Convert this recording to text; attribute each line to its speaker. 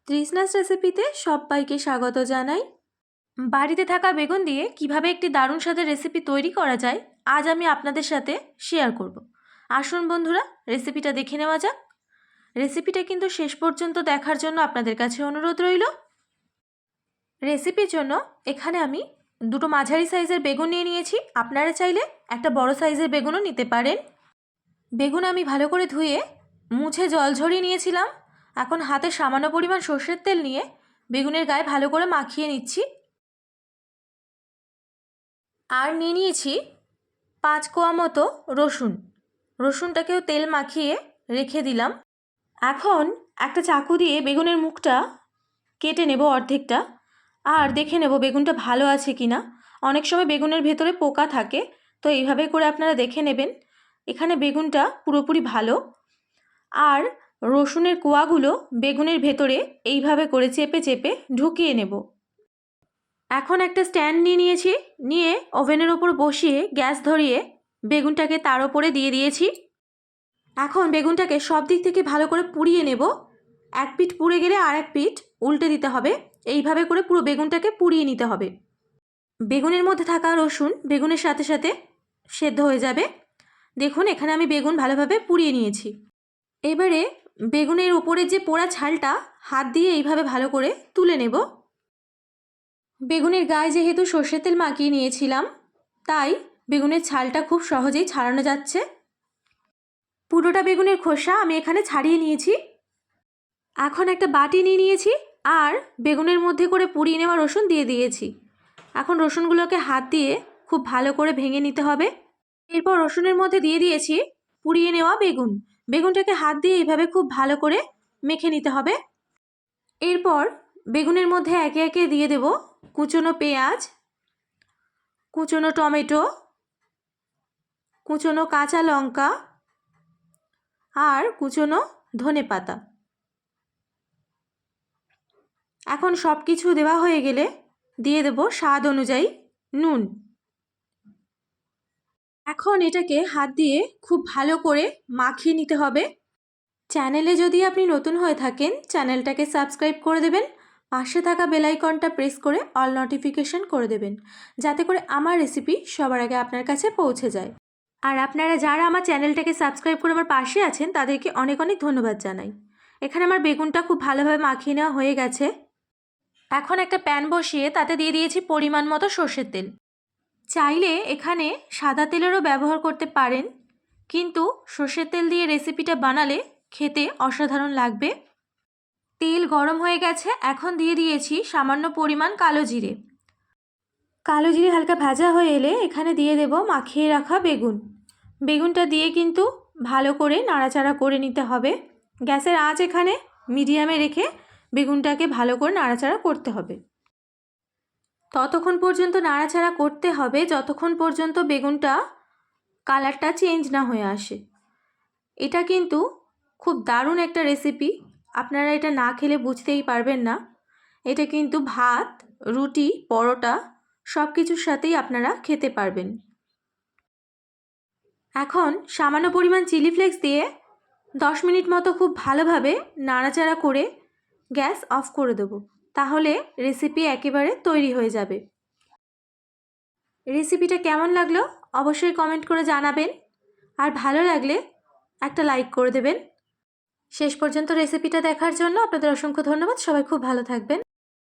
Speaker 1: তৃষ্ণাস রেসিপিতে সবাইকে স্বাগত জানাই। বাড়িতে থাকা বেগুন দিয়ে কিভাবে একটি দারুণ স্বাদের রেসিপি তৈরি করা যায় আজ আমি আপনাদের সাথে শেয়ার করব। আসুন বন্ধুরা, রেসিপিটা দেখে নেওয়া যাক। রেসিপিটা কিন্তু শেষ পর্যন্ত দেখার জন্য আপনাদের কাছে অনুরোধ রইল। রেসিপির জন্য এখানে আমি দুটো মাঝারি সাইজের বেগুন নিয়ে নিয়েছি। আপনারা চাইলে একটা বড় সাইজের বেগুনও নিতে পারেন। বেগুন আমি ভালো করে ধুয়ে মুছে জল ঝরিয়ে নিয়েছিলাম। এখন হাতে সামান্য পরিমাণ সর্ষের তেল নিয়ে বেগুনের গায়ে ভালো করে মাখিয়ে নিচ্ছি। আর নিয়ে নিয়েছি 5 কোয়া মতো রসুন। রসুনটাকেও তেল মাখিয়ে রেখে দিলাম। এখন একটা চাকু দিয়ে বেগুনের মুখটা কেটে নেব অর্ধেকটা, আর দেখে নেব বেগুনটা ভালো আছে কিনা। অনেক সময় বেগুনের ভেতরে পোকা থাকে, তো এইভাবে করে আপনারা দেখে নেবেন। এখানে বেগুনটা পুরোপুরি ভালো। আর রসুনের কোয়াগুলো বেগুনের ভেতরে এইভাবে করে চেপে চেপে ঢুকিয়ে নেব। এখন একটা স্ট্যান্ড নিয়ে নিয়ে ওভেনের ওপর বসিয়ে গ্যাস ধরিয়ে বেগুনটাকে তার ওপরে দিয়ে দিয়েছি। এখন বেগুনটাকে সব দিক থেকে ভালো করে পুড়িয়ে নেব। এক পিঠ পুড়ে গেলে আর এক পিঠ উল্টে দিতে হবে। এইভাবে করে পুরো বেগুনটাকে পুড়িয়ে নিতে হবে। বেগুনের মধ্যে থাকা রসুন বেগুনের সাথে সাথে সেদ্ধ হয়ে যাবে। দেখুন, এখানে আমি বেগুন ভালোভাবে পুড়িয়ে নিয়েছি। এবারে বেগুনের উপরে যে পোড়া ছালটা হাত দিয়ে এইভাবে ভালো করে তুলে নেব। বেগুনের গায়ে যেহেতু সর্ষের তেল মাখিয়ে নিয়েছিলাম, তাই বেগুনের ছালটা খুব সহজেই ছাড়ানো যাচ্ছে। পুরোটা বেগুনের খোসা আমি এখানে ছাড়িয়ে নিয়েছি। এখন একটা বাটি নিয়ে নিয়েছি আর বেগুনের মধ্যে করে পুড়িয়ে নেওয়া রসুন দিয়ে দিয়েছি। এখন রসুনগুলোকে হাত দিয়ে খুব ভালো করে ভেঙে নিতে হবে। এরপর রসুনের মধ্যে দিয়ে দিয়েছি পুড়িয়ে নেওয়া বেগুন। বেগুনটাকে হাত দিয়ে এইভাবে খুব ভালো করে মেখে নিতে হবে। এরপর বেগুনের মধ্যে একে একে দিয়ে দেব কুচনো পেঁয়াজ, কুচনো টমেটো, কুচনো কাঁচা লঙ্কা আর কুচনো ধনেপাতা। এখন সব কিছু দেওয়া হয়ে গেলে দিয়ে দেব স্বাদ অনুযায়ী নুন। এখন এটাকে হাত দিয়ে খুব ভালো করে মাখিয়ে নিতে হবে। চ্যানেলে যদি আপনি নতুন হয়ে থাকেন, চ্যানেলটাকে সাবস্ক্রাইব করে দেবেন। পাশে থাকা বেল আইকনটা প্রেস করে অল নোটিফিকেশন করে দেবেন, যাতে করে আমার রেসিপি সবার আগে আপনার কাছে পৌঁছে যায়। আর আপনারা যারা আমার চ্যানেলটাকে সাবস্ক্রাইব করে আমার পাশে আছেন, তাদেরকে অনেক অনেক ধন্যবাদ জানাই। এখানে আমার বেগুনটা খুব ভালোভাবে মাখিয়ে নেওয়া হয়ে গেছে। এখন একটা প্যান বসিয়ে তাতে দিয়ে দিয়েছি পরিমাণ মতো সর্ষের তেল। চাইলে এখানে সাদা তেলেরও ব্যবহার করতে পারেন, কিন্তু সর্ষের তেল দিয়ে রেসিপিটা বানালে খেতে অসাধারণ লাগবে। তেল গরম হয়ে গেছে। এখন দিয়ে দিয়েছি সামান্য পরিমাণ কালো জিরে। কালো জিরে হালকা ভাজা হয়ে এলে এখানে দিয়ে দেব মাখিয়ে রাখা বেগুন। বেগুনটা দিয়ে কিন্তু ভালো করে নাড়াচাড়া করে নিতে হবে। গ্যাসের আঁচ এখানে মিডিয়ামে রেখে বেগুনটাকে ভালো করে নাড়াচাড়া করতে হবে। ততক্ষণ পর্যন্ত নাড়াচাড়া করতে হবে যতক্ষণ পর্যন্ত বেগুনটা কালারটা চেঞ্জ না হয়ে আসে। এটা কিন্তু খুব দারুণ একটা রেসিপি। আপনারা এটা না খেলে বুঝতেই পারবেন না। এটা কিন্তু ভাত, রুটি, পরোটা সব কিছুর সাথেই আপনারা খেতে পারবেন। এখন সামান্য পরিমাণ চিলি ফ্লেক্স দিয়ে 10 মিনিট মতো খুব ভালোভাবে নাড়াচাড়া করে গ্যাস অফ করে দেবো। তাহলে রেসিপি একেবারে তৈরি হয়ে যাবে। রেসিপিটা কেমন লাগলো অবশ্যই কমেন্ট করে জানাবেন, আর ভালো লাগলে একটা লাইক করে দেবেন। শেষ পর্যন্ত রেসিপিটা দেখার জন্য আপনাদের অসংখ্য ধন্যবাদ। সবাই খুব ভালো থাকবেন।